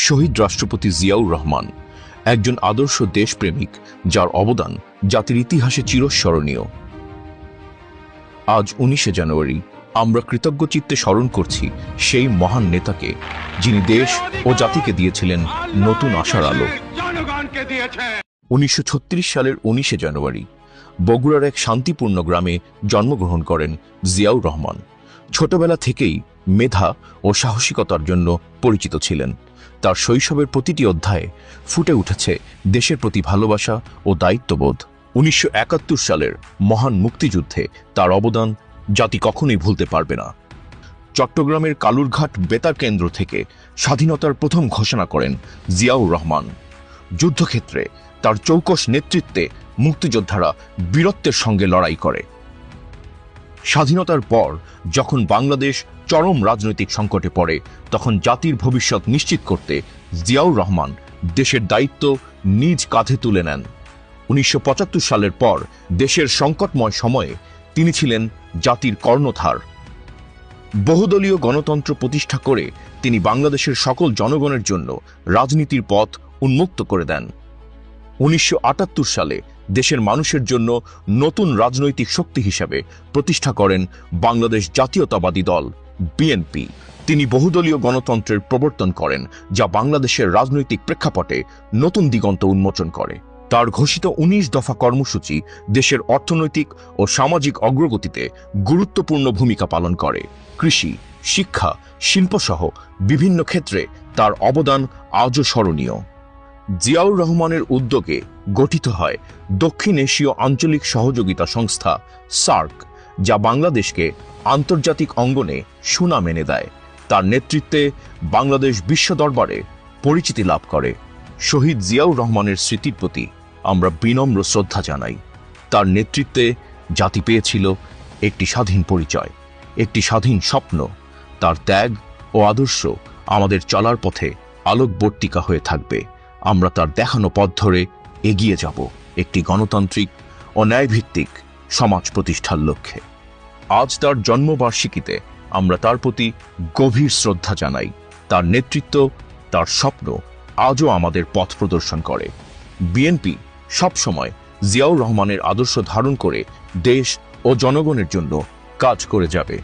শহীদ রাষ্ট্রপতি জিয়াউর রহমান একজন আদর্শ দেশপ্রেমিক, যার অবদান জাতির ইতিহাসে চিরস্মরণীয়। আজ 19শে জানুয়ারি আমরা কৃতজ্ঞচিত্তে স্মরণ করছি সেই মহান নেতাকে, যিনি দেশ ও জাতিকে দিয়েছিলেন নতুন আশার আলো। 1936 সালের 19শে জানুয়ারি বগুড়ার এক শান্তিপূর্ণ গ্রামে জন্মগ্রহণ করেন জিয়াউর রহমান। ছোটবেলা থেকেই মেধা ও সাহসিকতার জন্য পরিচিত ছিলেন। তার শৈশবের প্রতিটি অধ্যায়ে ফুটে উঠেছে দেশের প্রতি ভালোবাসা ও দায়িত্ববোধ। 1971 সালের মহান মুক্তিযুদ্ধে তার অবদান জাতি কখনোই ভুলতে পারবে না। চট্টগ্রামের কালুরঘাট বেতার কেন্দ্র থেকে স্বাধীনতার প্রথম ঘোষণা করেন জিয়াউর রহমান। যুদ্ধক্ষেত্রে তার চৌকস নেতৃত্বে মুক্তিযোদ্ধারা বীরত্বের সঙ্গে লড়াই করে। স্বাধীনতার পর যখন বাংলাদেশ চরম রাজনৈতিক সংকটে পড়ে, তখন জাতির ভবিষ্যৎ নিশ্চিত করতে জিয়াউর রহমান দেশের দায়িত্ব নিজ কাঁধে তুলে নেন। 1975 সালের পর দেশের সংকটময় সময়ে তিনি ছিলেন জাতির কর্ণধার। বহুদলীয় গণতন্ত্র প্রতিষ্ঠা করে তিনি বাংলাদেশের সকল জনগণের জন্য রাজনীতির পথ উন্মুক্ত করে দেন। 1978 সালে দেশের মানুষের জন্য নতুন রাজনৈতিক শক্তি হিসেবে প্রতিষ্ঠা করেন বাংলাদেশ জাতীয়তাবাদী দল বিএনপি। তিনি বহুদলীয় গণতন্ত্রের প্রবর্তন করেন, যা বাংলাদেশের রাজনৈতিক প্রেক্ষাপটে নতুন দিগন্ত উন্মোচন করে। তার ঘোষিত 19 দফা কর্মসূচি দেশের অর্থনৈতিক ও সামাজিক অগ্রগতিতে গুরুত্বপূর্ণ ভূমিকা পালন করে। কৃষি, শিক্ষা, শিল্পসহ বিভিন্ন ক্ষেত্রে তার অবদান আজও স্মরণীয়। জিয়াউর রহমানের উদ্যোগে গঠিত হয় দক্ষিণ এশীয় আঞ্চলিক সহযোগিতা সংস্থা সার্ক, যা বাংলাদেশকে আন্তর্জাতিক অঙ্গনে সুনাম এনে দেয়। তার নেতৃত্বে বাংলাদেশ বিশ্ব দরবারে পরিচিতি লাভ করে। শহীদ জিয়াউর রহমানের স্মৃতির প্রতি আমরা বিনম্র শ্রদ্ধা জানাই। তার নেতৃত্বে জাতি পেয়েছিল একটি স্বাধীন পরিচয়, একটি স্বাধীন স্বপ্ন। তার ত্যাগ ও আদর্শ আমাদের চলার পথে আলোকবর্তিকা হয়ে থাকবে। আমরা তার দেখানো পথ ধরে এগিয়ে যাব একটি গণতান্ত্রিক ও ন্যায়ভিত্তিক সমাজ প্রতিষ্ঠার লক্ষ্যে। আজ তার জন্মবার্ষিকীতে আমরা তার প্রতি গভীর শ্রদ্ধা জানাই। তার নেতৃত্ব, তার স্বপ্ন আজও আমাদের পথ প্রদর্শন করে। বিএনপি সবসময় জিয়াউর রহমানের আদর্শ ধারণ করে দেশ ও জনগণের জন্য কাজ করে যাবে।